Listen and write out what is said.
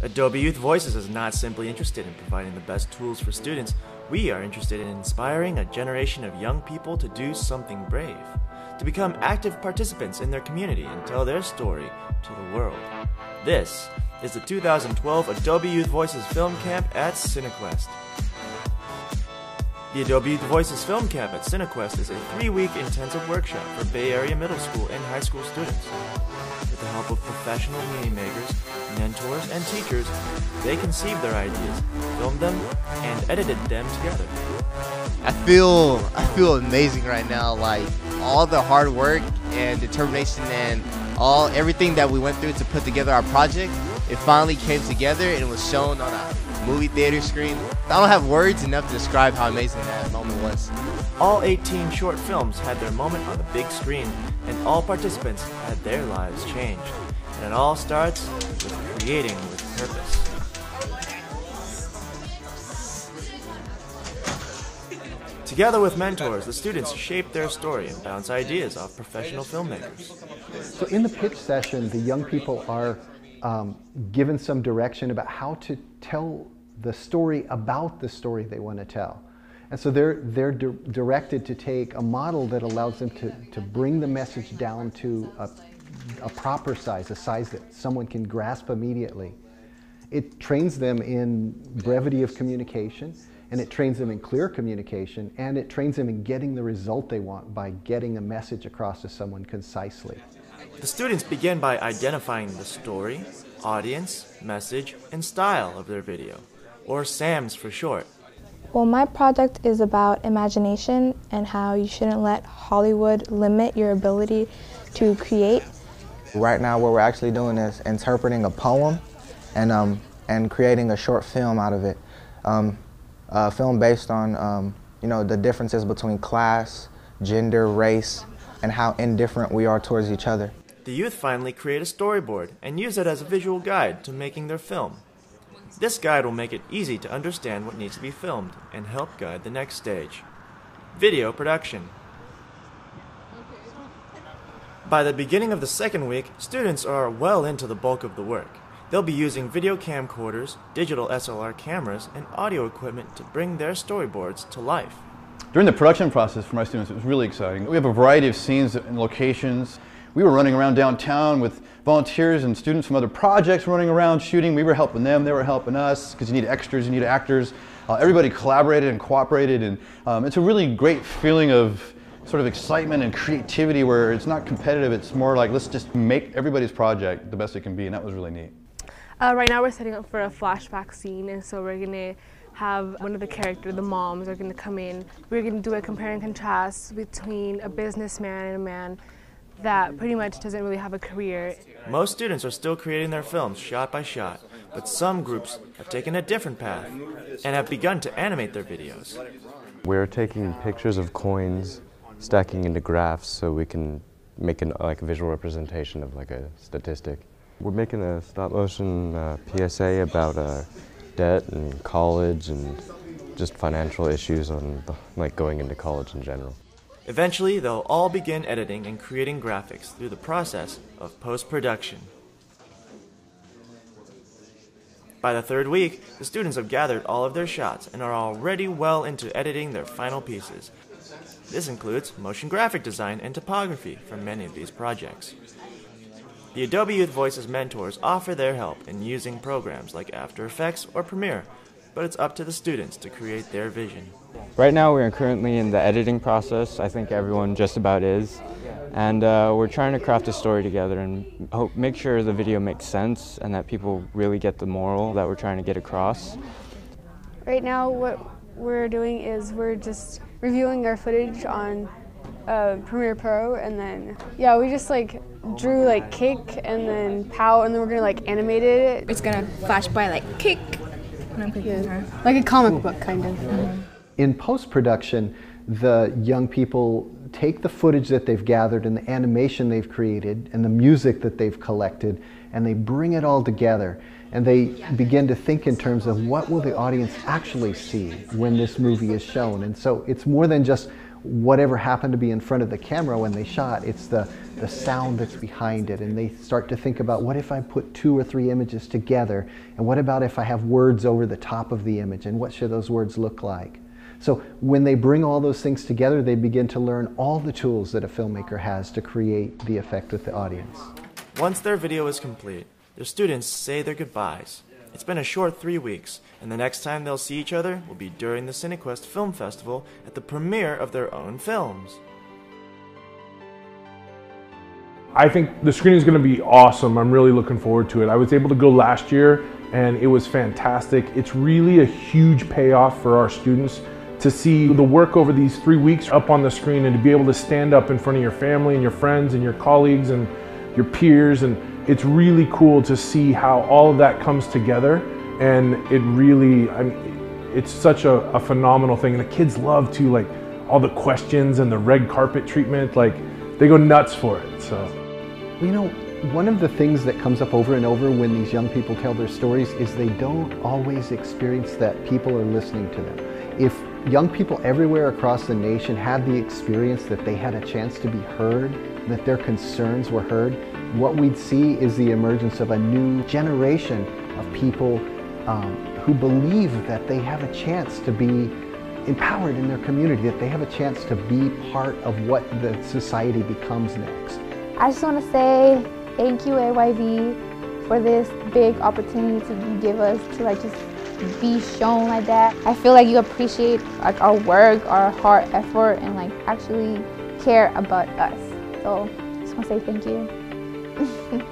Adobe Youth Voices is not simply interested in providing the best tools for students. We are interested in inspiring a generation of young people to do something brave, to become active participants in their community and tell their story to the world. This is the 2012 Adobe Youth Voices Film Camp at Cinequest. The Adobe Youth Voices Film Camp at Cinequest is a 3-week intensive workshop for Bay Area middle school and high school students. With the help of professional movie makers, mentors, and teachers, they conceived their ideas, filmed them, and edited them together. I feel amazing right now. Like all the hard work and determination and everything that we went through to put together our project, it finally came together and it was shown on a movie theater screen. I don't have words enough to describe how amazing that moment was. All 18 short films had their moment on the big screen, and all participants had their lives changed. And it all starts with creating with purpose. Together with mentors, the students shape their story and bounce ideas off professional filmmakers. So in the pitch session, the young people are given some direction about how to tell the story about the story they want to tell. And so they're directed to take a model that allows them to bring the message down to a proper size, a size that someone can grasp immediately. It trains them in brevity of communication, and it trains them in clear communication, and it trains them in getting the result they want by getting a message across to someone concisely. The students begin by identifying the story, audience, message, and style of their video, or SAMs for short. Well, my project is about imagination and how you shouldn't let Hollywood limit your ability to create. Right now what we're actually doing is interpreting a poem and creating a short film out of it. A film based on the differences between class, gender, race, and how indifferent we are towards each other. The youth finally create a storyboard and use it as a visual guide to making their film. This guide will make it easy to understand what needs to be filmed and help guide the next stage: video production. By the beginning of the second week, students are well into the bulk of the work. They'll be using video camcorders, digital SLR cameras, and audio equipment to bring their storyboards to life. During the production process for my students, it was really exciting. We have a variety of scenes and locations. We were running around downtown with volunteers and students from other projects running around shooting. We were helping them, they were helping us, because you need extras, you need actors. Everybody collaborated and cooperated, and it's a really great feeling of sort of excitement and creativity where it's not competitive, it's more like let's just make everybody's project the best it can be, and that was really neat. Right now we're setting up for a flashback scene, and so we're going to have one of the characters, the moms, are going to come in. We're going to do a compare and contrast between a businessman and a man that pretty much doesn't really have a career. Most students are still creating their films shot by shot, but some groups have taken a different path and have begun to animate their videos. We're taking pictures of coins, stacking into graphs so we can make a visual representation of like a statistic. We're making a stop-motion PSA about debt and college and just financial issues on going into college in general. Eventually, they'll all begin editing and creating graphics through the process of post-production. By the third week, the students have gathered all of their shots and are already well into editing their final pieces. This includes motion graphic design and topography for many of these projects. The Adobe Youth Voices mentors offer their help in using programs like After Effects or Premiere, but it's up to the students to create their vision. Right now we're currently in the editing process. I think everyone just about is. And we're trying to craft a story together and make sure the video makes sense and that people really get the moral that we're trying to get across. Right now what we're doing is we're just reviewing our footage on Premiere Pro, and then we just drew kick and then pow, and then we're gonna animate it. It's gonna flash by kick, and I'm clicking her. Like a comic book kind of. Mm-hmm. In post-production, the young people take the footage that they've gathered and the animation they've created and the music that they've collected, and they bring it all together, and they begin to think in terms of what will the audience actually see when this movie is shown. And so it's more than just whatever happened to be in front of the camera when they shot. It's the sound that's behind it, and they start to think about, what if I put 2 or 3 images together, and what about if I have words over the top of the image, and what should those words look like? So when they bring all those things together, they begin to learn all the tools that a filmmaker has to create the effect with the audience. Once their video is complete, their students say their goodbyes. It's been a short 3 weeks, and the next time they'll see each other will be during the Cinequest Film Festival at the premiere of their own films. I think the screening is going to be awesome. I'm really looking forward to it. I was able to go last year and it was fantastic. It's really a huge payoff for our students to see the work over these 3 weeks up on the screen, and to be able to stand up in front of your family and your friends and your colleagues and your peers. And it's really cool to see how all of that comes together. And it really, I mean, it's such a phenomenal thing. And the kids love to, like, all the questions and the red carpet treatment, like, they go nuts for it. So, you know, one of the things that comes up over and over when these young people tell their stories is they don't always experience that people are listening to them. If young people everywhere across the nation had the experience that they had a chance to be heard, that their concerns were heard, what we'd see is the emergence of a new generation of people who believe that they have a chance to be empowered in their community, that they have a chance to be part of what the society becomes next. I just want to say thank you, AYV, for this big opportunity to give us to, like, just be shown like that. I feel like you appreciate, like, our work, our hard effort, and, like, actually care about us. So I just want to say thank you.